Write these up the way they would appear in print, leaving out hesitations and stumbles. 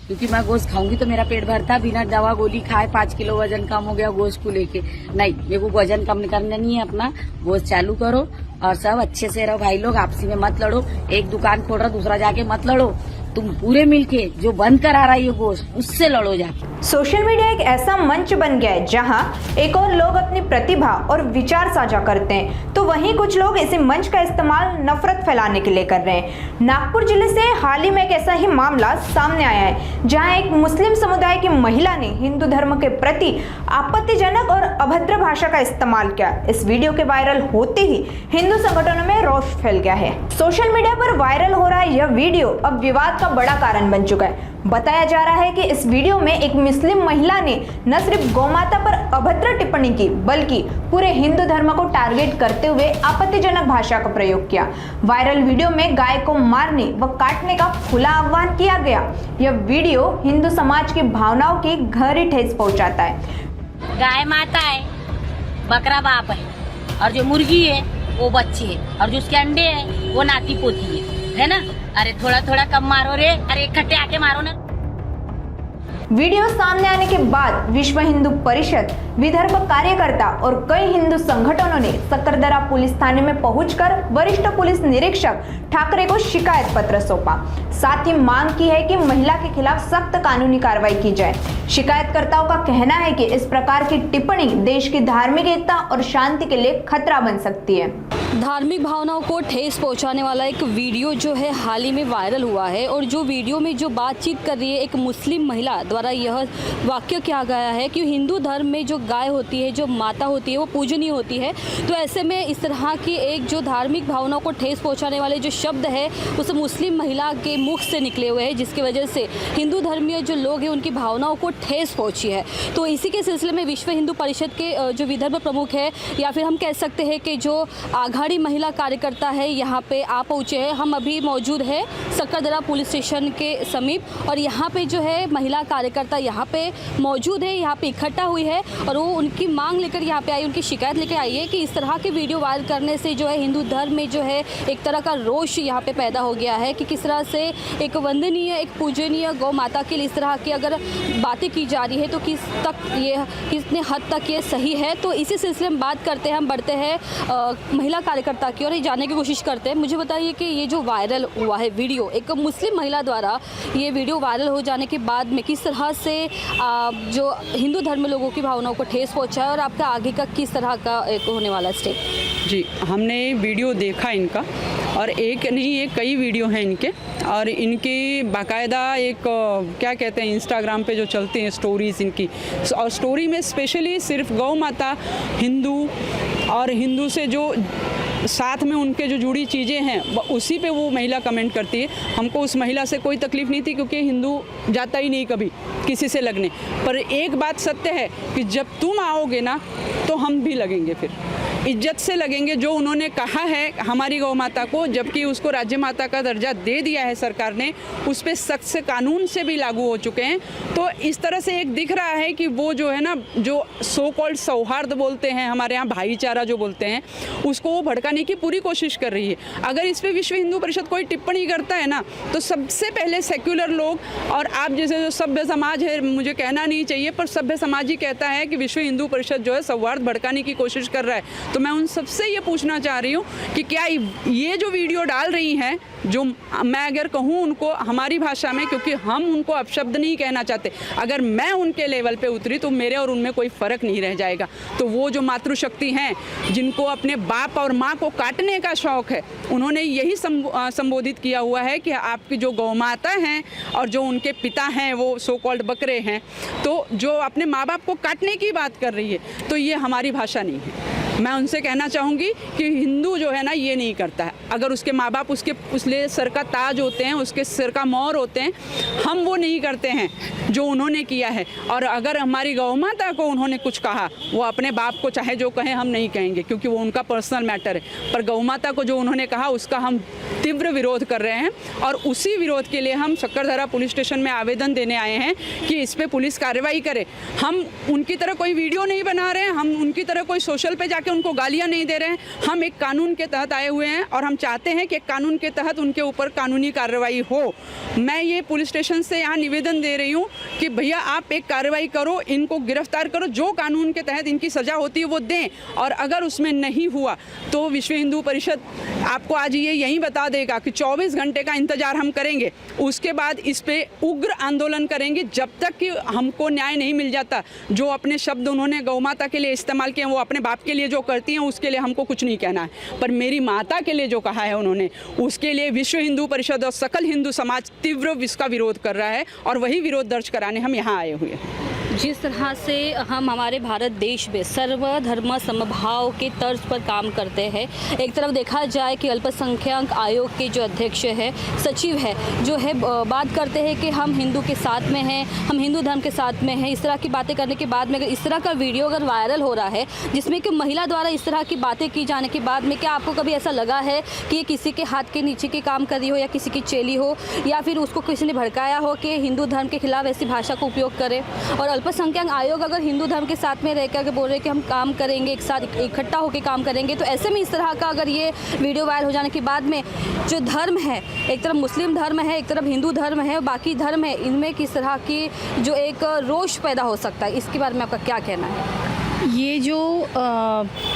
क्योंकि मैं गोश्त खाऊंगी तो मेरा पेट भरता, बिना दवा गोली खाए 5 किलो वजन कम हो गया गोश्त को लेके। नहीं, मेरे को वजन कम करना नहीं है अपना। गोश्त चालू करो और सब अच्छे से रहो भाई लोग, आपसी में मत लड़ो। एक दुकान खोल रहा दूसरा जाके मत लड़ो, तुम पूरे मिलके जो बंद करा रहा है गोश्त उससे लड़ो जाके। सोशल मीडिया एक ऐसा मंच बन गया है जहां एक और लोग अपनी प्रतिभा और विचार साझा करते हैं, तो वहीं कुछ लोग इसी मंच का इस्तेमाल नफरत फैलाने के लिए कर रहे हैं। नागपुर जिले से हाल ही में एक ऐसा ही मामला सामने आया है जहां एक मुस्लिम समुदाय की महिला ने हिंदू धर्म के प्रति आपत्तिजनक और अभद्र भाषा का इस्तेमाल किया। इस वीडियो के वायरल होते ही हिंदू संगठनों में रोष फैल गया है। सोशल मीडिया पर वायरल हो रहा है यह वीडियो अब विवाद का बड़ा कारण बन चुका है। बताया जा रहा है कि इस वीडियो में एक मुस्लिम महिला ने न सिर्फ गौमाता पर अभद्र टिप्पणी की, बल्कि पूरे हिंदू धर्म को टारगेट करते हुए आपत्तिजनक भाषा का प्रयोग किया। वायरल वीडियो में गाय को मारने व काटने का खुला आह्वान किया गया। यह वीडियो हिंदू समाज की भावनाओं की गहरी ठेस पहुंचाता है। गाय माता है, बकरा बाप है, और जो मुर्गी है वो बच्चे है, और जो उसके अंडे है वो नाती पोती है ना। अरे थोड़ा थोड़ा कम मारो रे, अरे इकट्ठे आके मारो ना। वीडियो सामने आने के बाद विश्व हिंदू परिषद, विदर्भ कार्यकर्ता और कई हिंदू संगठनों ने सकरदरा पुलिस थाने में पहुंचकर वरिष्ठ पुलिस निरीक्षक ठाकरे को शिकायत पत्र सौंपा। साथ ही मांग की है कि महिला के खिलाफ सख्त कानूनी कार्रवाई की जाए। शिकायतकर्ताओं का कहना है कि इस प्रकार की टिप्पणी देश की धार्मिक एकता और शांति के लिए खतरा बन सकती है। धार्मिक भावनाओं को ठेस पहुंचाने वाला एक वीडियो जो है हाल ही में वायरल हुआ है, और जो वीडियो में जो बातचीत कर रही है एक मुस्लिम महिला द्वारा यह वाक्य किया गया है कि हिंदू धर्म में जो गाय होती है, जो माता होती है, वो पूजनीय होती है। तो ऐसे में इस तरह की एक जो धार्मिक भावनाओं को ठेस पहुंचाने वाले जो शब्द है उस मुस्लिम महिला के मुख से निकले हुए हैं, जिसकी वजह से हिंदू धर्मीय जो लोग हैं उनकी भावनाओं को ठेस पहुंची है। तो इसी के सिलसिले में विश्व हिंदू परिषद के जो विदर्भ प्रमुख है, या फिर हम कह सकते हैं कि जो आघाड़ी महिला कार्यकर्ता है, यहाँ पे आ पहुँचे हैं। हम अभी मौजूद है सकरदरा पुलिस स्टेशन के समीप, और यहाँ पे जो है महिला कार्यकर्ता यहाँ पे मौजूद है, यहाँ पे इकट्ठा हुई है, और वो उनकी मांग लेकर यहाँ पे आई, उनकी शिकायत लेकर आई है कि इस तरह के वीडियो वायरल करने से जो है हिंदू धर्म में जो है एक तरह का रोष यहाँ पे पैदा हो गया है कि किस तरह से एक वंदनीय, एक पूजनीय गौ माता के लिए इस तरह की अगर बातें की जा रही है तो कितने हद तक ये सही है। तो इसी सिलसिले में बात करते हैं, हम बढ़ते हैं महिला कार्यकर्ता की और ये जानने की कोशिश करते हैं। मुझे बताइए कि ये जो वायरल हुआ है वीडियो, एक मुस्लिम महिला द्वारा ये वीडियो वायरल हो जाने के बाद में किस तरह से जो हिंदू धर्म में लोगों की भावनाओं को ठेस पहुंचा है, और आपका आगे का किस तरह का एक होने वाला स्टेप? जी, हमने वीडियो देखा इनका, और एक नहीं ये कई वीडियो हैं इनके, और इनकी बाकायदा एक क्या कहते हैं इंस्टाग्राम पे जो चलती हैं स्टोरीज़ इनकी, और स्टोरी में स्पेशली सिर्फ गौ माता, हिंदू और हिंदू से जो साथ में उनके जो जुड़ी चीज़ें हैं उसी पे वो महिला कमेंट करती है। हमको उस महिला से कोई तकलीफ़ नहीं थी क्योंकि हिंदू जाता ही नहीं कभी किसी से लगने। पर एक बात सत्य है कि जब तुम आओगे ना तो हम भी लगेंगे, फिर इज्जत से लगेंगे। जो उन्होंने कहा है हमारी गौ माता को, जबकि उसको राज्य माता का दर्जा दे दिया है सरकार ने, उस पर सख्त से कानून से भी लागू हो चुके हैं। तो इस तरह से एक दिख रहा है कि वो जो है ना, जो सो कॉल्ड सौहार्द बोलते हैं हमारे यहाँ, भाईचारा जो बोलते हैं, उसको वो भड़काने की पूरी कोशिश कर रही है। अगर इस पर विश्व हिंदू परिषद कोई टिप्पणी करता है ना, तो सबसे पहले सेक्युलर लोग और आप जैसे जो सभ्य समाज है, मुझे कहना नहीं चाहिए पर सभ्य समाज ही कहता है कि विश्व हिंदू परिषद जो है सौहार्द भड़काने की कोशिश कर रहा है। तो मैं उन सबसे ये पूछना चाह रही हूँ कि क्या ये जो वीडियो डाल रही हैं, जो मैं अगर कहूँ उनको हमारी भाषा में, क्योंकि हम उनको अपशब्द नहीं कहना चाहते, अगर मैं उनके लेवल पे उतरी तो मेरे और उनमें कोई फ़र्क नहीं रह जाएगा। तो वो जो मातृशक्ति हैं, जिनको अपने बाप और माँ को काटने का शौक़ है, उन्होंने यही संबोधित किया हुआ है कि आपकी जो गौ माता हैं और जो उनके पिता हैं वो सो कॉल्ड बकरे हैं, तो जो अपने माँ बाप को काटने की बात कर रही है, तो ये हमारी भाषा नहीं है। मैं उनसे कहना चाहूँगी कि हिंदू जो है ना ये नहीं करता है। अगर उसके माँ बाप उसके सर का ताज होते हैं, उसके सिर का मोहर होते हैं, हम वो नहीं करते हैं। जो उन्होंने किया है। और अगर हमारी गौ माता को उन्होंने कुछ कहा, वो अपने बाप को चाहे जो कहें, हम नहीं कहेंगे क्योंकि वो उनका पर्सनल मैटर है, पर गौ माता को जो उन्होंने कहा उसका हम तीव्र विरोध कर रहे हैं। और उसी विरोध के लिए हम सक्करधरा पुलिस स्टेशन में आवेदन देने आए हैं कि इस पे पुलिस कार्रवाई करे। हम उनकी तरह कोई वीडियो नहीं बना रहे हैं, हम उनकी तरह कोई सोशल पे जाके उनको गालियां नहीं दे रहे हैं। हम एक कानून के तहत आए हुए हैं और हम चाहते हैं कि कानून के तहत उनके ऊपर कानूनी कार्रवाई हो। मैं ये पुलिस स्टेशन से यहाँ निवेदन दे रही हूँ कि भैया आप एक कार्रवाई करो, इनको गिरफ्तार करो, जो कानून के तहत इनकी सज़ा होती है वो दें। और अगर उसमें नहीं हुआ तो विश्व हिंदू परिषद आपको आज ये यही बता देगा कि 24 घंटे का इंतजार हम करेंगे, उसके बाद इस पे उग्र आंदोलन करेंगे जब तक कि हमको न्याय नहीं मिल जाता। जो अपने शब्द उन्होंने गौ माता के लिए इस्तेमाल किए, वो अपने बाप के लिए जो करती हैं उसके लिए हमको कुछ नहीं कहना है, पर मेरी माता के लिए जो कहा है उन्होंने, उसके लिए विश्व हिंदू परिषद और सकल हिंदू समाज तीव्र इसका विरोध कर रहा है और वही विरोध दर्ज कराने हम यहाँ आए हुए हैं। जिस तरह से हम हमारे भारत देश में सर्वधर्म समभाव के तर्ज पर काम करते हैं, एक तरफ देखा जाए कि अल्पसंख्यक आयोग के जो अध्यक्ष है, सचिव है, जो है बात करते हैं कि हम हिंदू के साथ में हैं, हम हिंदू धर्म के साथ में हैं। इस तरह की बातें करने के बाद में अगर इस तरह का वीडियो अगर वायरल हो रहा है जिसमें कि महिला द्वारा इस तरह की बातें की जाने के बाद में, क्या आपको कभी ऐसा लगा है कि ये किसी के हाथ के नीचे के काम कर रही हो या किसी की चेली हो, या फिर उसको किसी ने भड़काया हो कि हिंदू धर्म के खिलाफ ऐसी भाषा का उपयोग करे? और अल्पसंख्यक आयोग अगर हिंदू धर्म के साथ में रहकर के बोल रहे कि हम काम करेंगे, एक साथ इकट्ठा होकर काम करेंगे, तो ऐसे में इस तरह का अगर ये वीडियो वायरल हो जाने के बाद में जो धर्म है, एक तरफ मुस्लिम धर्म है, एक तरफ हिंदू धर्म है, बाकी धर्म है, इनमें किस तरह की जो एक रोष पैदा हो सकता है, इसके बारे में आपका क्या कहना है? ये जो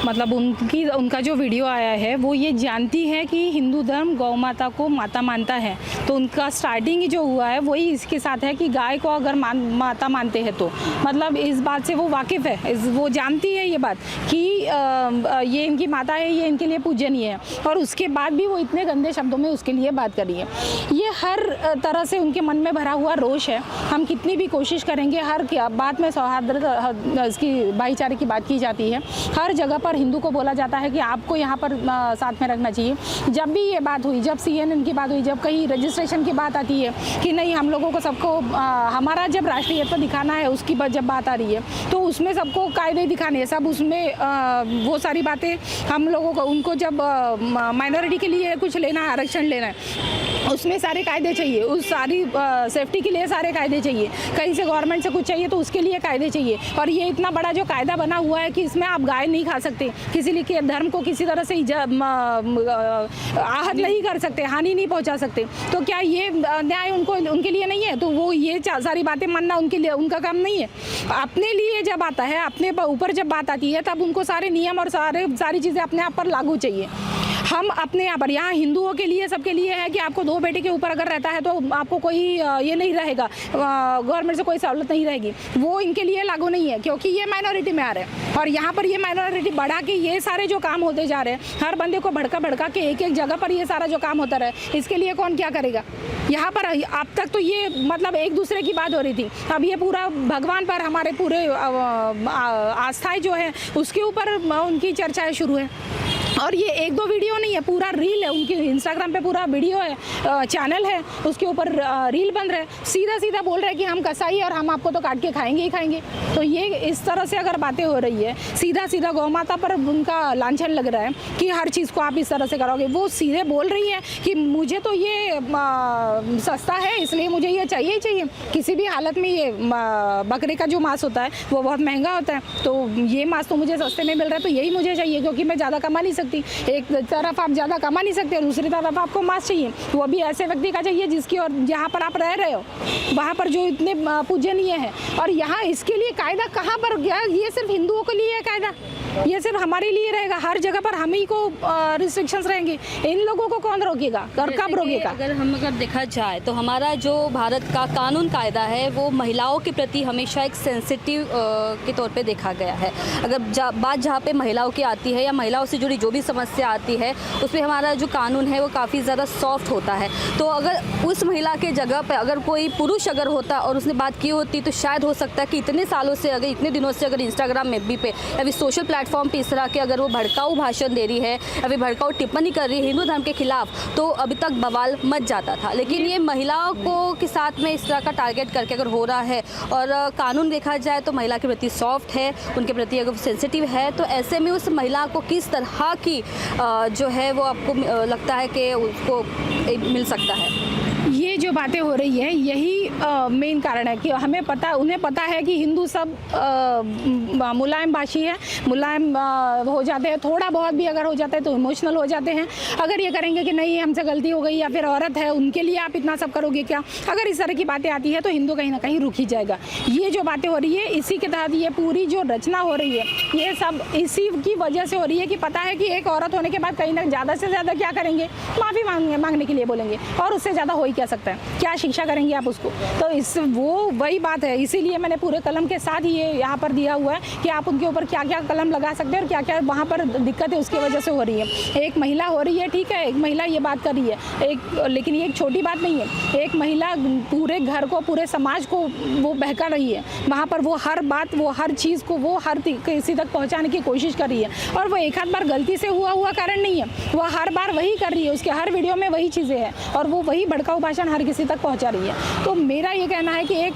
मतलब उनका जो वीडियो आया है वो ये जानती है कि हिंदू धर्म गौ माता को माता मानता है, तो उनका स्टार्टिंग ही जो हुआ है वही इसके साथ है कि गाय को अगर माता मानते हैं तो मतलब इस बात से वो वाकिफ़ है, वो जानती है ये बात कि ये इनकी माता है, ये इनके लिए पूजनीय है, और उसके बाद भी वो इतने गंदे शब्दों में उसके लिए बात कर रही है। ये हर तरह से उनके मन में भरा हुआ रोष है। हम कितनी भी कोशिश करेंगे, हर बात में सौहार्द इसकी भाईचारे की बात की जाती है, हर जगह पर हिंदू को बोला जाता है कि आपको यहाँ पर साथ में रखना चाहिए। जब भी ये बात हुई, जब CNN की बात हुई, जब कहीं रजिस्ट्रेशन की बात आती है कि नहीं हम लोगों को सबको हमारा जब राष्ट्रीयत्व दिखाना है, उसकी जब बात आ रही है तो उसमें सबको कायदे दिखाने हैं, सब उसमें वो सारी बातें हम लोगों को, उनको जब माइनॉरिटी के लिए कुछ लेना है, आरक्षण लेना है, उसमें सारे कायदे चाहिए, उस सारी सेफ्टी के लिए सारे कायदे चाहिए, कहीं से गवर्नमेंट से कुछ चाहिए तो उसके लिए कायदे चाहिए। और ये इतना बड़ा जो कायदा बना हुआ है कि इसमें आप गाय नहीं खा सकते, किसी के धर्म को किसी तरह से आहत नहीं कर सकते, हानि नहीं पहुंचा सकते, तो क्या ये न्याय उनके लिए नहीं है? तो वो ये सारी बातें मानना उनके लिए उनका काम नहीं है। अपने लिए जब आता है, अपने ऊपर जब बात आती है, तब उनको सारे नियम और सारी चीज़ें अपने आप पर लागू चाहिए। हम अपने यहाँ पर, यहाँ हिंदुओं के लिए, सबके लिए है कि आपको 2 बेटे के ऊपर अगर रहता है तो आपको कोई ये नहीं रहेगा, गवर्नमेंट से कोई सहूलत नहीं रहेगी, वो इनके लिए लागू नहीं है क्योंकि ये माइनॉरिटी में आ रहे हैं। और यहाँ पर ये माइनॉरिटी बढ़ा के ये सारे जो काम होते जा रहे हैं, हर बंदे को भड़का के एक जगह पर ये सारा जो काम होता रहे, इसके लिए कौन क्या करेगा? यहाँ पर अब तक तो ये मतलब एक दूसरे की बात हो रही थी, अब ये पूरा भगवान पर, हमारे पूरे आस्थाएं जो है उसके ऊपर उनकी चर्चाएँ शुरू है। और ये 1-2 वीडियो नहीं है, पूरा रील है, उनकी इंस्टाग्राम पे पूरा वीडियो है, चैनल है, उसके ऊपर रील बन रहा है, सीधा बोल रहे हैं कि हम कसाई है और हम आपको तो काट के खाएंगे ही खाएंगे। तो ये इस तरह से अगर बातें हो रही है, सीधा गौ माता पर उनका लांछन लग रहा है कि हर चीज़ को आप इस तरह से करोगे। वो सीधे बोल रही है कि मुझे तो ये सस्ता है इसलिए मुझे ये चाहिए ही चाहिए। किसी भी हालत में ये बकरे का जो मांस होता है वो बहुत महंगा होता है, तो ये मांस तो मुझे सस्ते में मिल रहा है तो यही मुझे चाहिए, क्योंकि मैं ज़्यादा कमा नहीं सकती। एक तरफ आप ज़्यादा कमा नहीं सकते और दूसरी तरफ आपको मांस चाहिए, वो भी ऐसे व्यक्ति का चाहिए जिसकी और जहाँ पर आप रह रहे हो वहाँ पर जो इतने पूजनीय है। और यहाँ इसके लिए कायदा कहाँ पर गया? ये सिर्फ हिंदुओं के लिए है कायदा, ये सिर्फ हमारे लिए रहेगा, हर जगह पर हम ही को रिस्ट्रिक्शंस रहेंगे, इन लोगों को कौन रोकेगा और कब रोकेगा? अगर देखा जाए तो हमारा जो भारत का कानून कायदा है वो महिलाओं के प्रति हमेशा एक सेंसिटिव के तौर पे देखा गया है। अगर बात जहाँ पे महिलाओं की आती है या महिलाओं से जुड़ी जो भी समस्या आती है उसमें हमारा जो कानून है वो काफ़ी ज़्यादा सॉफ्ट होता है। तो अगर उस महिला के जगह पे अगर कोई पुरुष अगर होता और उसने बात की होती तो शायद हो सकता है कि इतने सालों से, अगर इतने दिनों से अगर इंस्टाग्राम में भी पे या फिर सोशल प्लेटफॉर्म पे इस तरह के अगर वो भड़काऊ भाषण दे रही है या फिर भड़काऊ टिप्पणी कर रही है हिंदू धर्म के खिलाफ, तो अभी तक बवाल मच जाता था। लेकिन ये महिलाओं को के साथ में इस तरह का टारगेट करके अगर हो रहा है, और कानून देखा जाए तो महिला के प्रति सॉफ्ट है, उनके प्रति अगर सेंसिटिव है, तो ऐसे में उस महिला को किस तरह की जो है वो आपको लगता है कि उसको मिल सकता है? ये जो बातें हो रही है यही मेन कारण है कि उन्हें पता है कि हिंदू सब मुलायम बाशी है, मुलायम हो जाते हैं, थोड़ा बहुत भी अगर हो जाता है तो इमोशनल हो जाते हैं। अगर ये करेंगे कि नहीं हमसे गलती हो गई या फिर औरत है उनके लिए आप इतना सब करोगे क्या, अगर इस तरह की बातें आती है तो हिंदू कहीं ना कहीं रुक ही जाएगा। ये जो बातें हो रही है इसी के तहत ये पूरी जो रचना हो रही है ये सब इसी की वजह से हो रही है कि पता है कि एक औरत होने के बाद कहीं ना ज़्यादा से ज़्यादा क्या करेंगे, माफ़ी मांगने के लिए बोलेंगे, और उससे ज़्यादा हो ही क्या सकता है, क्या शिक्षा करेंगे आप उसको। तो इस वो वही बात है, इसीलिए मैंने पूरे कलम के साथ ही ये यहाँ पर दिया हुआ है कि आप उनके ऊपर क्या क्या कलम लगा सकते हैं और क्या क्या वहाँ पर दिक्कत है उसकी वजह से हो रही है। एक महिला हो रही है, ठीक है, एक महिला ये बात कर रही है, लेकिन ये एक छोटी बात नहीं है। एक महिला पूरे घर को, पूरे समाज को वो बहका रही है, वहाँ पर वो हर बात, वो हर चीज़ को वो हर किसी तक पहुँचाने की कोशिश कर रही है, और वो एक आध बार गलती से हुआ कारण नहीं है, वो हर बार वही कर रही है, उसके हर वीडियो में वही चीज़ें हैं और वो वही भड़काऊ भाषण हर किसी तक पहुंचा रही है। तो मेरा ये कहना है कि एक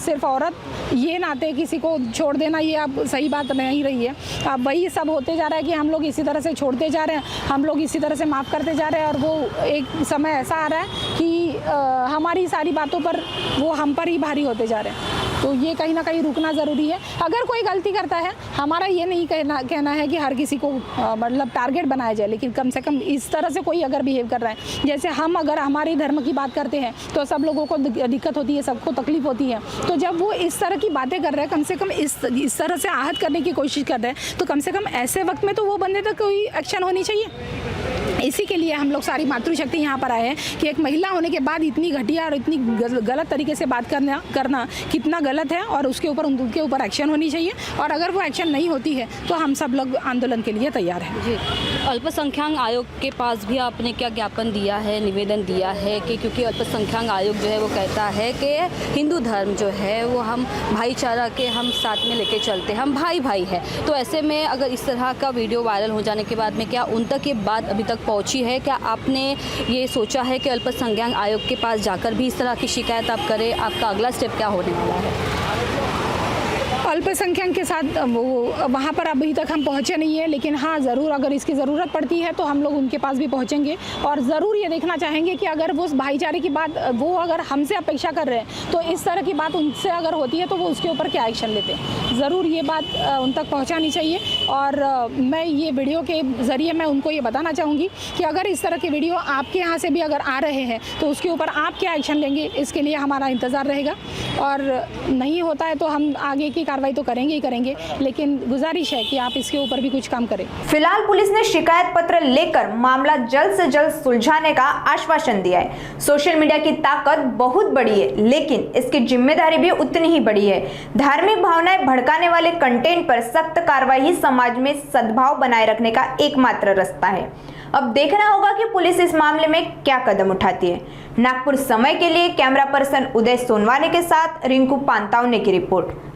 सिर्फ औरत ये नाते किसी को छोड़ देना ये अब सही बात नहीं रही है। अब वही सब होते जा रहा है कि हम लोग इसी तरह से छोड़ते जा रहे हैं, हम लोग इसी तरह से माफ़ करते जा रहे हैं, और वो एक समय ऐसा आ रहा है कि हमारी सारी बातों पर वो हम पर ही भारी होते जा रहे हैं। तो ये कहीं ना कहीं रुकना ज़रूरी है। अगर कोई गलती करता है, हमारा ये नहीं कहना है कि हर किसी को मतलब टारगेट बनाया जाए, लेकिन कम से कम इस तरह से कोई अगर बिहेव कर रहा है, जैसे हम अगर हमारे धर्म की बात करते हैं तो सब लोगों को दिक्कत होती है, सबको तकलीफ होती है, तो जब वो इस तरह की बातें कर रहे हैं, कम से कम इस तरह से आहत करने की कोशिश कर रहे हैं, तो कम से कम ऐसे वक्त में तो वो बंदे तक कोई एक्शन होनी चाहिए। इसी के लिए हम लोग सारी मातृशक्ति यहाँ पर आए हैं कि एक महिला होने के बाद इतनी घटिया और इतनी गलत तरीके से बात करना कितना गलत है, और उसके ऊपर उनके ऊपर एक्शन होनी चाहिए, और अगर वो एक्शन नहीं होती है तो हम सब लोग आंदोलन के लिए तैयार हैं। जी, अल्पसंख्यक आयोग के पास भी आपने क्या ज्ञापन दिया है, निवेदन दिया है कि क्योंकि अल्पसंख्यक आयोग जो है वो कहता है कि हिंदू धर्म जो है वो हम भाईचारा के हम साथ में लेके चलते हैं, हम भाई भाई है, तो ऐसे में अगर इस तरह का वीडियो वायरल हो जाने के बाद में क्या उन तक ये बात अभी तक पहुंची है? क्या आपने ये सोचा है कि अल्पसंख्यक आयोग के पास जाकर भी इस तरह की शिकायत आप करें? आपका अगला स्टेप क्या होने वाला है? अल्पसंख्यक के साथ वो वहाँ पर अभी तक हम पहुँचे नहीं है, लेकिन हाँ ज़रूर अगर इसकी ज़रूरत पड़ती है तो हम लोग उनके पास भी पहुँचेंगे, और ज़रूर ये देखना चाहेंगे कि अगर वो भाईचारे की बात वो अगर हमसे अपेक्षा कर रहे हैं तो इस तरह की बात उनसे अगर होती है तो वो उसके ऊपर क्या एक्शन लेते हैं। ज़रूर ये बात उन तक पहुँचानी चाहिए, और मैं ये वीडियो के ज़रिए मैं उनको ये बताना चाहूँगी कि अगर इस तरह के वीडियो आपके यहाँ से भी अगर आ रहे हैं तो उसके ऊपर आप क्या एक्शन लेंगे, इसके लिए हमारा इंतज़ार रहेगा, और नहीं होता है तो हम आगे की कार्रवाई तो करेंगे ही करेंगे, लेकिन गुजारिश है कि आप इसके ऊपर भी कुछ काम करें। फिलहाल पुलिस ने शिकायत पत्र लेकर मामला जल्द से जल्द सुलझाने का आश्वासन दिया है। सोशल मीडिया की ताकत बहुत बड़ी है, लेकिन इसकी जिम्मेदारी भी उतनी ही बड़ी है। धार्मिक भावनाएं भड़काने वाले कंटेंट पर सख्त कार्रवाई ही समाज में सद्भाव बनाए रखने का एकमात्र रास्ता है। अब देखना होगा कि पुलिस इस मामले में क्या कदम उठाती है। नागपुर समय के लिए कैमरा पर्सन उदय सोनवाने के साथ रिंकू पांतावने की रिपोर्ट।